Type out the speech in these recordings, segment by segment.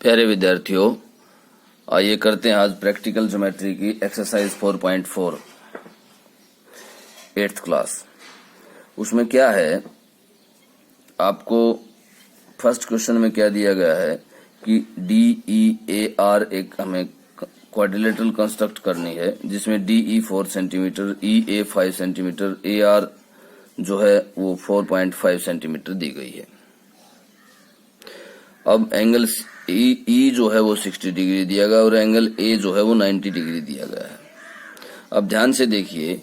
प्यारे विद्यार्थियों, आइए करते हैं आज प्रैक्टिकल ज्योमेट्री की एक्सरसाइज 4.4 8th क्लास। उसमें क्या है, आपको फर्स्ट क्वेश्चन में क्या दिया गया है कि DEAR एक हमें क्वाड्रिलेटरल कंस्ट्रक्ट करनी है, जिसमें DE 4 centimetre, EA 5 centimetre, AR जो है वो 4.5 सेंटीमीटर दी गई है। अब एंगल ई जो है वो 60 डिग्री दिया गया और एंगल ए जो है वो 90 डिग्री दिया गया है। अब ध्यान से देखिए,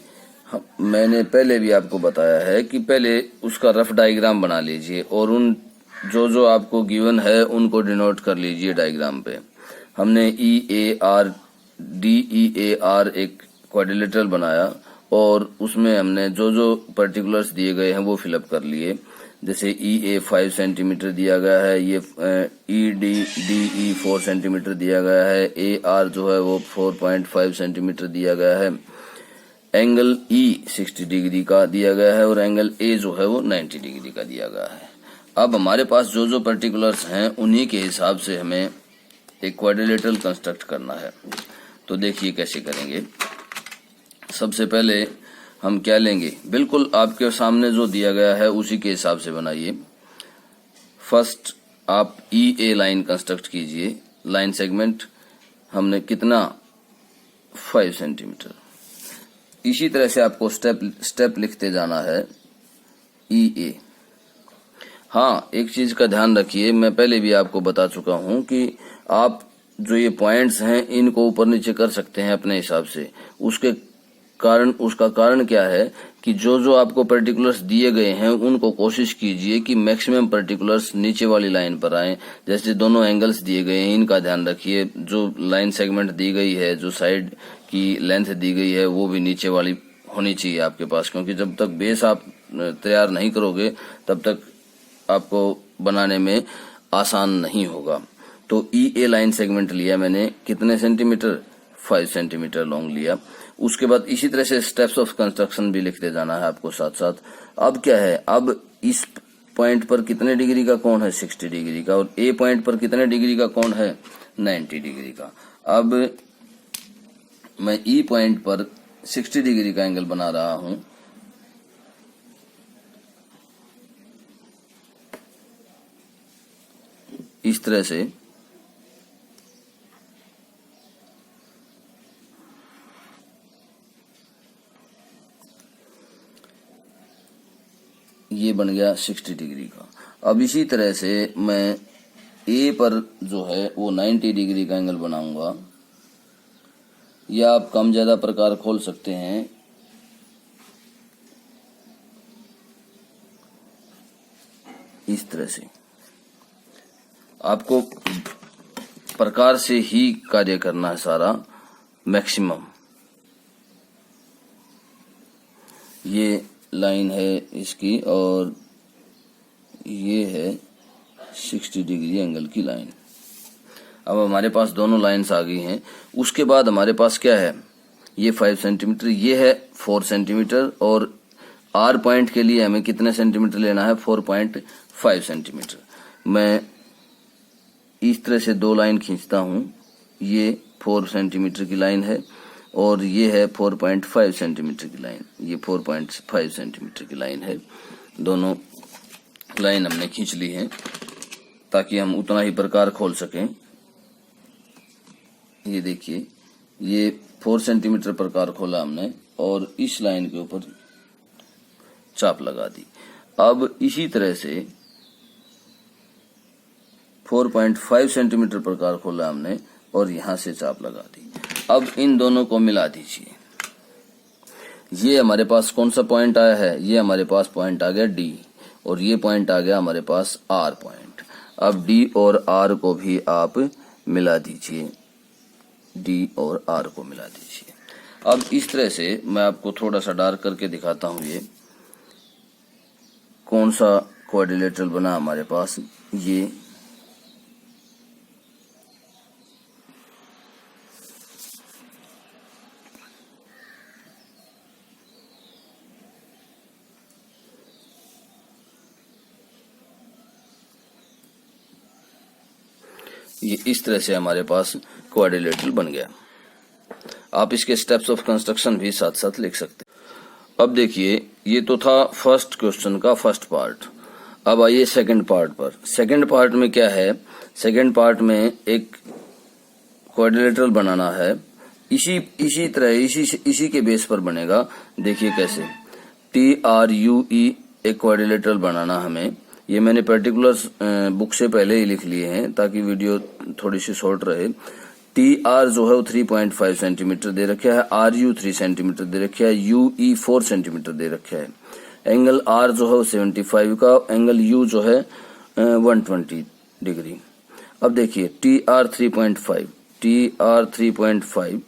मैंने पहले भी आपको बताया है कि पहले उसका रफ डायग्राम बना लीजिए और उन जो आपको गिवन है उनको डिनोट कर लीजिए डायग्राम पे। हमने DEAR एक क्वाड्रिलेटरल बनाया और उसमें हमने जो पर्टिकुलर्स दिए गए हैं वो फिलअप कर लिए। जैसे EA 5 सेंटीमीटर दिया गया है, ये DE 4 सेंटीमीटर दिया गया है, AR जो है वो 4.5 सेंटीमीटर दिया गया है, एंगल E 60 डिग्री का दिया गया है और एंगल A जो है वो 90 डिग्री का दिया गया है। अब हमारे पास जो पर्टिकुलर्स हैं उन्हीं के हिसाब से हमें एक क्वाड्रिलेटरल कंस्ट्रक्ट करना है। तो देखिए कैसे करेंगे। सबसे पहले हम क्या लेंगे, बिल्कुल आपके सामने जो दिया गया है उसी के हिसाब से बनाइए। फर्स्ट आप EA लाइन कंस्ट्रक्ट कीजिए। लाइन सेगमेंट हमने कितना 5 सेंटीमीटर। इसी तरह से आपको स्टेप लिखते जाना है EA। हाँ, एक चीज का ध्यान रखिए, मैं पहले भी आपको बता चुका हूं कि आप जो ये पॉइंट्स हैं इनको ऊपर नीचे कर सकते हैं अपने हिसाब से। उसका कारण क्या है कि जो आपको पर्टिकुलर्स दिए गए हैं उनको कोशिश कीजिए कि मैक्सिमम पर्टिकुलर्स नीचे वाली लाइन पर आए। जैसे दोनों एंगल्स दिए गए हैं इनका ध्यान रखिए, जो लाइन सेगमेंट दी गई है, जो साइड की लेंथ दी गई है वो भी नीचे वाली होनी चाहिए आपके पास, क्योंकि जब तक बेस आप तैयार नहीं करोगे तब तक आपको बनाने में आसान नहीं होगा। तो EA लाइन सेगमेंट लिया मैंने, कितने सेंटीमीटर, 5 सेंटीमीटर लॉन्ग लिया। उसके बाद इसी तरह से स्टेप्स ऑफ कंस्ट्रक्शन भी लिखते जाना है आपको साथ साथ। अब क्या है, अब इस पॉइंट पर कितने डिग्री का कोण है, 60 डिग्री का, और A पॉइंट पर कितने डिग्री का कोण है, 90 डिग्री का। अब मैं E पॉइंट पर 60 डिग्री का एंगल बना रहा हूं। इस तरह से ये बन गया 60 डिग्री का। अब इसी तरह से मैं A पर जो है वो 90 डिग्री का एंगल बनाऊंगा, या आप कम ज्यादा प्रकार खोल सकते हैं। इस तरह से आपको प्रकार से ही कार्य करना है सारा, मैक्सिमम। ये लाइन है इसकी और ये है 60 डिग्री एंगल की लाइन। अब हमारे पास दोनों लाइन्स आ गई हैं। उसके बाद हमारे पास क्या है, ये 5 सेंटीमीटर, ये है 4 सेंटीमीटर, और R पॉइंट के लिए हमें कितने सेंटीमीटर लेना है, 4.5 सेंटीमीटर। मैं इस तरह से दो लाइन खींचता हूं, ये 4 सेंटीमीटर की लाइन है और ये है 4.5 सेंटीमीटर की लाइन, ये 4.5 सेंटीमीटर की लाइन है। दोनों लाइन हमने खींच ली है ताकि हम उतना ही प्रकार खोल सकें। ये देखिए, ये 4 सेंटीमीटर प्रकार खोला हमने और इस लाइन के ऊपर चाप लगा दी। अब इसी तरह से 4.5 सेंटीमीटर प्रकार खोला हमने और यहां से चाप लगा दी। अब इन दोनों को मिला दीजिए। ये हमारे पास कौन सा पॉइंट आया है, ये हमारे पास पॉइंट आ गया D, और ये पॉइंट आ गया हमारे पास R पॉइंट। अब D और R को भी आप मिला दीजिए, D और R को मिला दीजिए। अब इस तरह से मैं आपको थोड़ा सा डार्क करके दिखाता हूं, ये कौन सा क्वाड्रिलेटरल बना हमारे पास। ये ये इस तरह से हमारे पास क्वाड्रिलेटरल बन गया। आप इसके स्टेप्स ऑफ कंस्ट्रक्शन भी साथ साथ लिख सकते हैं। अब देखिए, ये तो था फर्स्ट क्वेश्चन का फर्स्ट पार्ट। अब आइए सेकंड पार्ट पर। सेकंड पार्ट में क्या है, सेकंड पार्ट में एक क्वाड्रिलेटरल बनाना है। इसी तरह इसी के बेस पर बनेगा। देखिए कैसे, TRUE एक क्वाड्रिलेटरल बनाना हमें। ये मैंने पर्टिकुलर्स बुक से पहले ही लिख लिए हैं ताकि वीडियो थोड़ी सी शॉर्ट रहे। TR जो है वो 3.5 सेंटीमीटर दे रखा है, RU 3 सेंटीमीटर दे रखा है, UE 4 सेंटीमीटर दे रखा है। एंगल R जो है वो 75 का, एंगल U जो है 120 डिग्री। अब देखिए TR 3.5,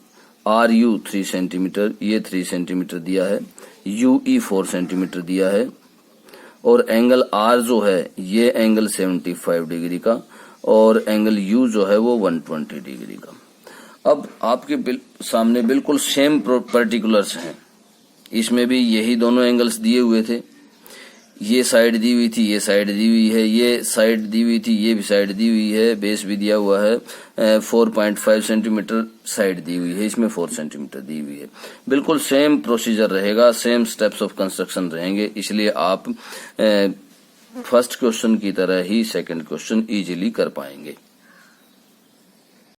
RU 3 सेंटीमीटर, ये 3 सेंटीमीटर दिया है, UE 4 सेंटीमीटर दिया है, और एंगल R जो है ये एंगल 75 डिग्री का, और एंगल U जो है वो 120 डिग्री का। अब आपके सामने बिल्कुल सेम पर्टिकुलर्स हैं। इसमें भी यही दोनों एंगल्स दिए हुए थे। ये साइड दी हुई थी, ये साइड दी हुई है, ये साइड दी हुई थी, ये भी साइड दी हुई है, बेस भी दिया हुआ है। 4.5 सेंटीमीटर साइड दी हुई है, इसमें 4 सेंटीमीटर दी हुई है। बिल्कुल सेम प्रोसीजर रहेगा, सेम स्टेप्स ऑफ कंस्ट्रक्शन रहेंगे, इसलिए आप फर्स्ट क्वेश्चन की तरह ही सेकंड क्वेश्चन इजीली कर पाएंगे।